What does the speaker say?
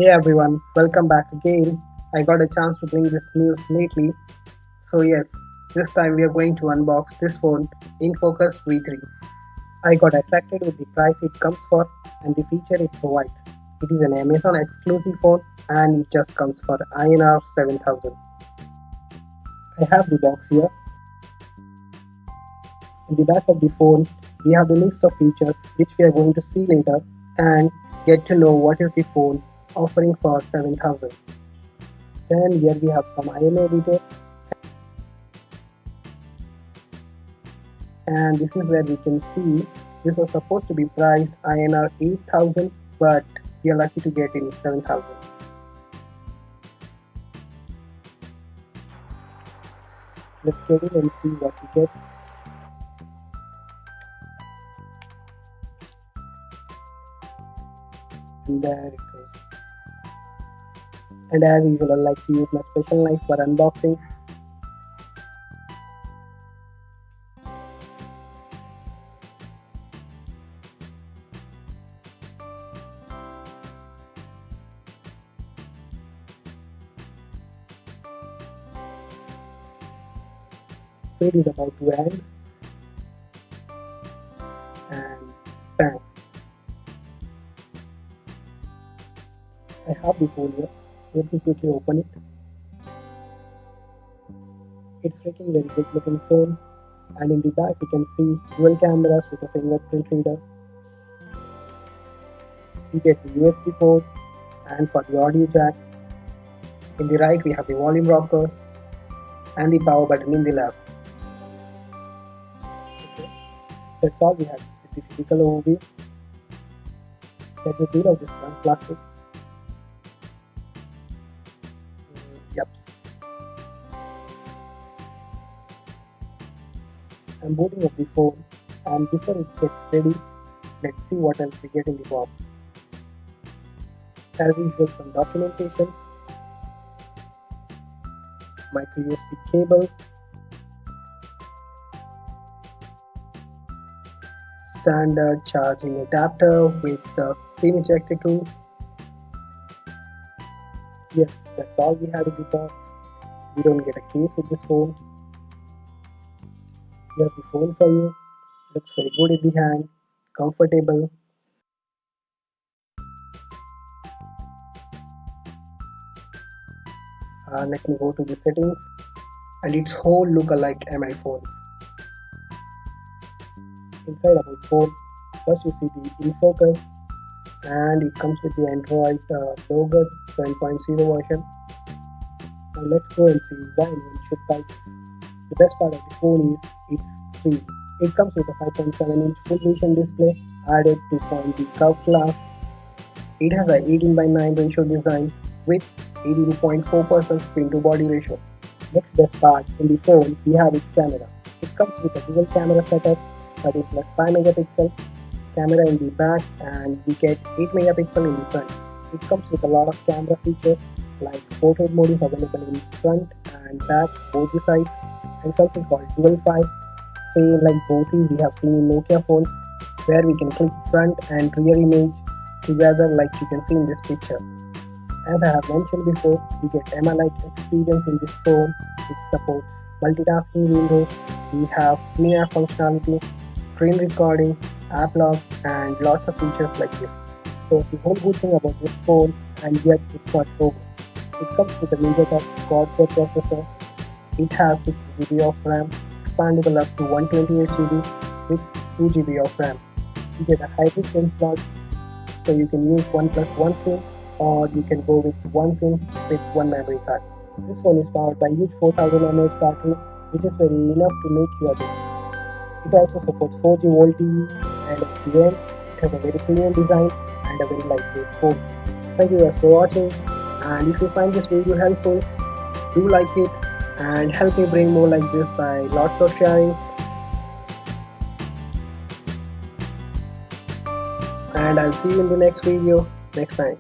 Hey everyone, welcome back again. I got a chance to bring this news lately. So yes, this time we are going to unbox this phone, InFocus V3. I got attracted with the price it comes for and the feature it provides. It is an Amazon exclusive phone and it just comes for INR 7000. I have the box here. In the back of the phone, we have the list of features which we are going to see later and get to know what is the phone offering for 7000. Then here we have some IMA details, and this is where we can see this was supposed to be priced INR 8000, but we are lucky to get in 7000. Let's get in and see what we get. And there it goes. And as usual, I like to use my special knife for unboxing. So it is about to end, and bang! I have the phone here. Let me quickly open it. It's freaking very good looking phone, and in the back we can see dual cameras with a fingerprint reader. We get the USB port and for the audio jack. In the right we have the volume rockers and the power button in the left. Okay. That's all we have with the physical overview. Let me peel off this one plastic. Yep. I'm booting up the phone, and before it gets ready, let's see what else we get in the box. As usual, some documentations, micro USB cable, standard charging adapter with the SIM ejector tool. Yes, that's all we had in the box. We don't get a case with this phone. Here's the phone for you. Looks very good in the hand, comfortable. Let me go to the settings, and its whole look alike MI phones. Inside about phone, first you see the InFocus, and it comes with the Android logo 7.0 version. Now let's go and see why anyone should buy this. The best part of the phone is it's free. It comes with a 5.7-inch full vision display, added 2.0 curved glass. It has a 18:9 ratio design with 82.4% screen to body ratio. Next best part in the phone, we have its camera. It comes with a dual camera setup, 30 plus 5 megapixel camera in the back, and we get 8 megapixel in the front. It comes with a lot of camera features like portrait mode is available in front and back, both the sides, and something called dual 5, same like both we have seen in Nokia phones, where we can click front and rear image together like you can see in this picture. As I have mentioned before, we get MI-like experience in this phone. It supports multitasking windows, we have clean app functionality, screen recording, app lock, and lots of features like this. So the whole good thing about this phone, and yet it's not over. It comes with a MediaTek quad-core processor. It has 6 GB of RAM, expandable up to 128 GB with 2 GB of RAM. You get a hybrid SIM slot, so you can use 1 plus 1 SIM, or you can go with 1 SIM with 1 memory card. This phone is powered by a huge 4000 mAh battery, which is very enough to make your day. It also supports 4G VoLTE, and at the end, it has a very premium design and a very lightweight phone. Thank you guys for watching, and if you find this video helpful, do like it and help me bring more like this by lots of sharing. And I'll see you in the next video next time.